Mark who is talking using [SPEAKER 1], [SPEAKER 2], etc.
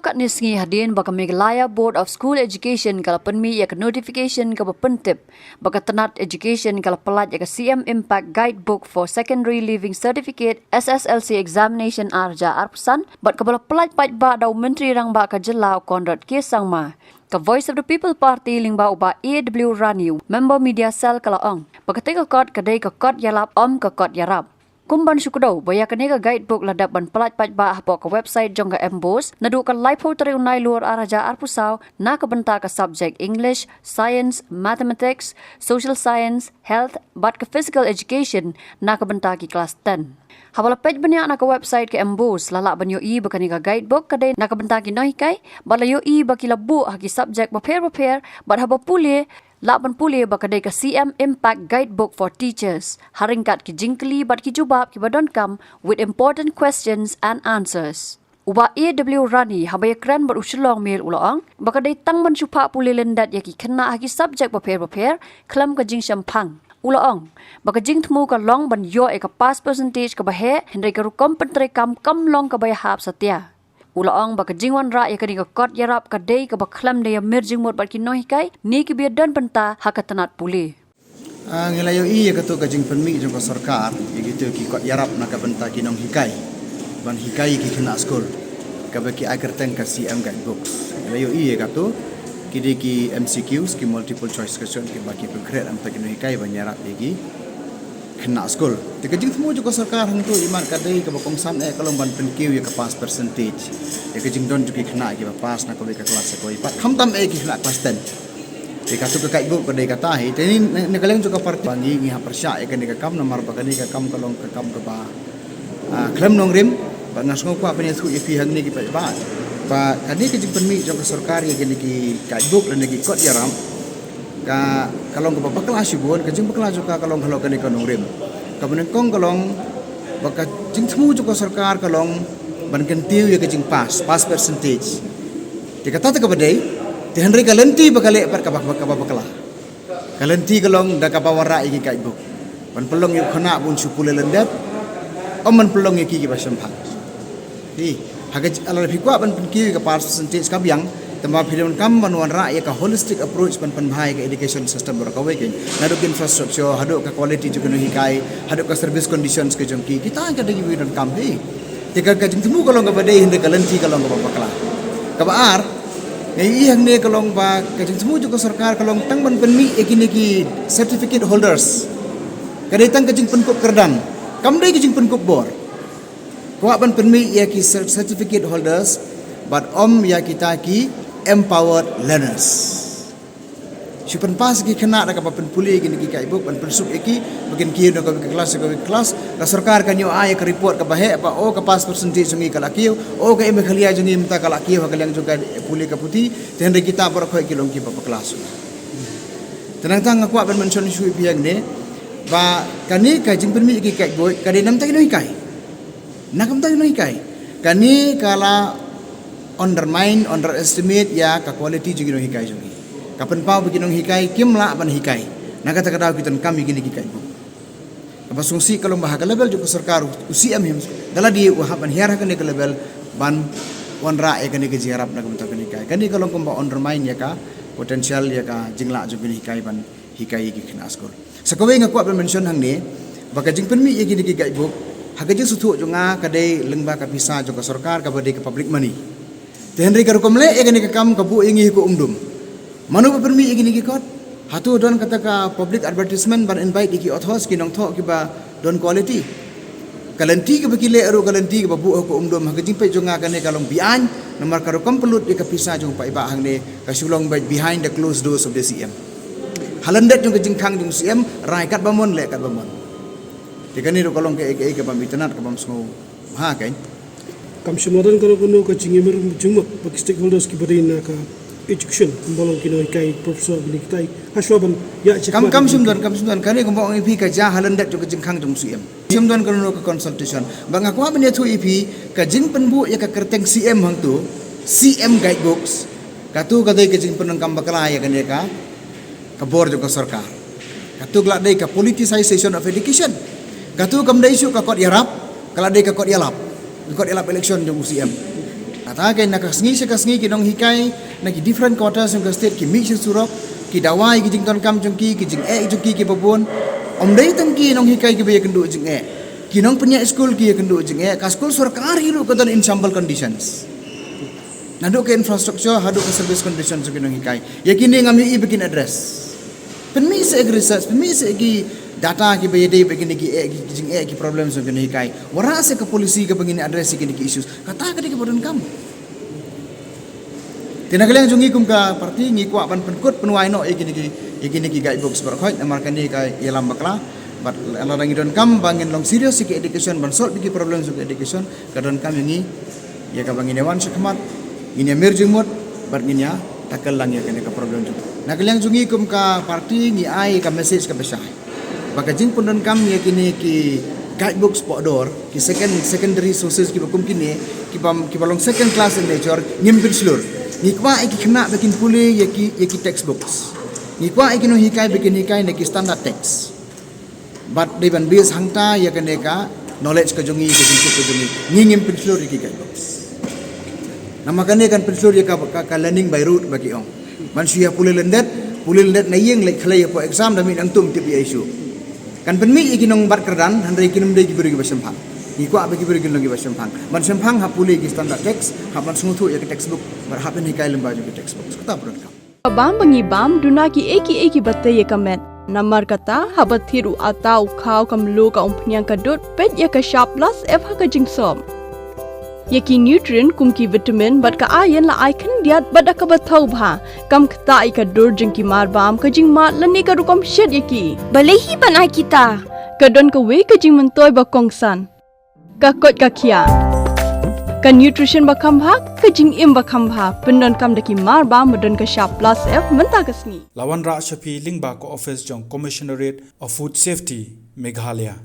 [SPEAKER 1] kat nisngi hadin baka Meghalaya Board of School Education kala penmi ya ke notification ka bapentip baka tenat education kala pelat ya ke CM Impact Guidebook for Secondary Living Certificate SSLC Examination arja arpusan bat kabala pelat pat ba daw menteri rang ba ka jela konrad kesang ma ka Voice of the People Party lingba uba AW Rani member media cell kala ong baka teka kot kadai ka kot Īalap ka kot Īarap. Kumban syukudau baya kanega guidebook ladap ban pelat pat ba ahpo ke website jongga embos nadu ka live hotere unai luar araja arpusau na ka benta ka subject English, Science, Mathematics, Social Science, Health, bat ka Physical Education na ka benta ki kelas 10. Habala page banyak na ka website ke embos lalak banyo i bakaniga guidebook kadai na ka benta ki nohikai bat layo i bakila bu haki subject prepare bat haba pulih Laban pulih bakadai ka CM Impact Guidebook for Teachers. Haringkat ki jingkeli bat ki jubab ki badon kam with important questions and answers. Uba AW Rani habaya keren bat Shillong Mail ulang bakadai tang man supa pulih lendat ya ki kena haki subject prepare kelam ka jing syampang. Ulang baka jing temu ka long ban yo ka pass percentage ka bahe hendai ka rukom pentre kam long ka baya hap satia. Ulang baka jing Wanrah ya kani ka kot Īarap ka dei ka baklam daya mirjing mot bat ki nohikai ni ki biar dan penta hakatanat pulih.
[SPEAKER 2] Ngelayo i ya katu ka jing penmi jong ka sarkar gitu ki kot Īarap na ka benta ki nong hikai. Ban hikai ki kena skol. Ka baki agar teng ka CM Guidebook. Ngelayo i ya katu ki ki MCQs ki multiple choice question ki baki pe grade am ta ki nohikai ban Īarap lagi kena skol. Tika jing temu jong ka sarkar hang tu iman ka dei ka bakong sam kalau ban penkiu ya ka pass percentage. Ya ke jing don juga kena ki pass na ko ka kelas ko ipat kham tam ki kena kelas 10 di katu ka guidebook ko dei kata hi teni ne kaleng juga parti bangi ngi ha persya ya ke ka kam nomor ba ka kam kalong ka kam ka ba klem nong rim ba ngasngo kwa pene thu ipi hang ni ki ba kani ke jing penmi jong ka sarkar ya ke ki guidebook le ki kot Īarap ka kalong ka ba kelas yubon ka jing kelas juga kalong ka ni ka nong rim ka benengkong kalong baka jing temu juga sarkar kalong ban kentiu ya kejing pass percentage dikata ta kabadai ti henry kalenti bakale par ka bakala kalenti kalong da ka Wanrah iki Guidebook ban pelong yu khana bun supule lendat man pelong iki ki basampa hi haga ala fikwa ban penkiu ka pass percentage ka biang tamba philon kam ban Wanrah ya ka holistic approach ban panbhai ka education system ber ka wekin naduk infrastructure haduk ka quality juga no hikai haduk ka service conditions ke jongki kita ka dagi wi dan kam hi tika ka jing temu kalong ka badai hinde kalenti kalong ka bakala ka baar ngai hang ne kalong ba ka jing temu juga sarkar kalong tang ban penmi ekini ki certificate holders ka dai tang ka jing penkup kerdan kam dai ka jing penkup bor ko ban penmi ya ki certificate holders but ya kita ki empowered learners. Sipan pas ki kena da ka pen puli ki ki Guidebook ban pensuk iki bagian ki da ka kelas ka sarkar ka nyo ay ka report ka bahe apa ka pass percentage sungi ka lakiu ka Meghalaya jungi mta ka lakiu ka lang juga puli ka puti tende kita por ko ki long ki pa kelas. Tenang tang aku ban mention sui biang ne ba kani ka jing permi ki Guidebook ka de nam ta noi kai. Nakam ta noi kai. Kani kala underestimate ya ka quality jungi no hikai jungi. Kapan pau bikinong hikai kimla ban hikai. Nakata kadaw kitan kami gini ki Guidebook. Kapasungsi kalau bahag level juga sarkar UCM him dala di wahaban hiar kan ke level ban Wanrah ya kan ke Īarap na kumta kan hikai. Kani kalau kumba undermine ya ka potensial ya ka jingla juga hikai ban hikai ki kena skor. Sakawe ngaku ban mention hang ni baka jing penmi ya gini ki Guidebook hagaje sutu junga kadai lengba ka pisa juga sarkar ka bade ka public money. Tenri ka rukomle ya kan ke kam ka bu ingi ko umdum. Manu permi igini ki kot hatu don kata ka public advertisement ban invite iki othos ki nong tho ki ba don quality kalenti ki bakile aru kalenti ki babu ko umdom ha jing pe jonga kane kalong bian nomor karo kompelut di ka pisa jong pa iba hang ne ka Shillong behind the closed doors of the CM halandet jong jing khang jong CM rai kat bamon le kat bamon tikani ro kalong ke ke pamitanat ka bam smo ha kain
[SPEAKER 3] kam semadan karo kono ka jingemer jungma bak stakeholders ki badina ka education bolong kino kai profesor bini kitai haswaban ya
[SPEAKER 2] kam sumdan kani ko bang ipi ka ja halandat jo jing khang jong CM sumdan kono ka consultation bang aku ban ya thu ipi ka jing penbu ya ka kerteng CM hang tu CM Guidebooks ka tu ka dei ka jing penang kam bakala ya kan ya ka bor jo ka sarkar ka tu glak dei ka politicization of education ka tu kam dei su ka kot Īarap kala dei ka kot Īalap election jong CM kata kai nak kasngi ki nong hikai nak ki different quarters ng state ki mi surok ki dawai ki jington kam jongki ki jing jongki ki babon om dai tang ki nong hikai ki be kendu jing ki nong punya school ki kendu jing ka school sarkar hiru ko dan ensemble conditions nado ke infrastructure hadu ke service conditions ki nong hikai yakini ngami I bikin address penmi se research penmi se ki data ki be dei begini ki jing ki problems ki nong hikai wara se ke polisi ke begini address ki issues kata ke di bodon kam tinagalang jungi kum ka parti ngi kwa ban penkut penuai no ikini ki guidebook berkhoi amarkan ni ka Īalap bakla but alarang idon kam bangin long serious ki education ban solve ki problem ki education kadon kam ngi ya ka bangin dewan sekmat ini amir jumut bat nginya takal lang ya ka problem tu nagalang jungi kum ka parti ngi ai ka message ka besar baka jing pundon kam ya kini ki guidebooks podor ki secondary sources ki bakum kini ki balong second class in nature ngimpin slur nikwa iki kena bikin puli yaki textbooks nikwa iki no hikai bikin hikai neki standard text but they ban base hangta ya kaneka knowledge ka jongi ka jongi ngingim pinslur iki guidebooks nama kan pinslur ya ka learning by rote bagi ong manusia puli lendet na yeng like khalai po exam dami ang tum tipi isu kan penmi iki nong bat kerdan handai kinum dei giberi basempang ikwa bagi beri lagi basempang man sempang hapuli ki standard text hapan sungtu ya ke textbook bar hapen hikai lemba juga textbook kata berangkap
[SPEAKER 4] bam bangi bam duna ki eki batte ye kamet namar kata habat thiru atau khau kam lo ka umpnyang ka dot pet ya ka sharp plus f ha ka jingsom yaki nutrient kum ki vitamin bat ka iron la icon diat bat ka bathau bha kam khta I ka dur jing ki mar bam ka jing ma lani ka rukom shed yaki balehi banai kita ka don ka we ka jing mentoy ba kongsan ka kot ka khia ka nutrition ba khambha ka jing im ba khambha pendon kam daki mar ba modon ka sharp plus f menta kasni
[SPEAKER 5] Wanrah shapi lingba ko office jong commissionerate of food safety Meghalaya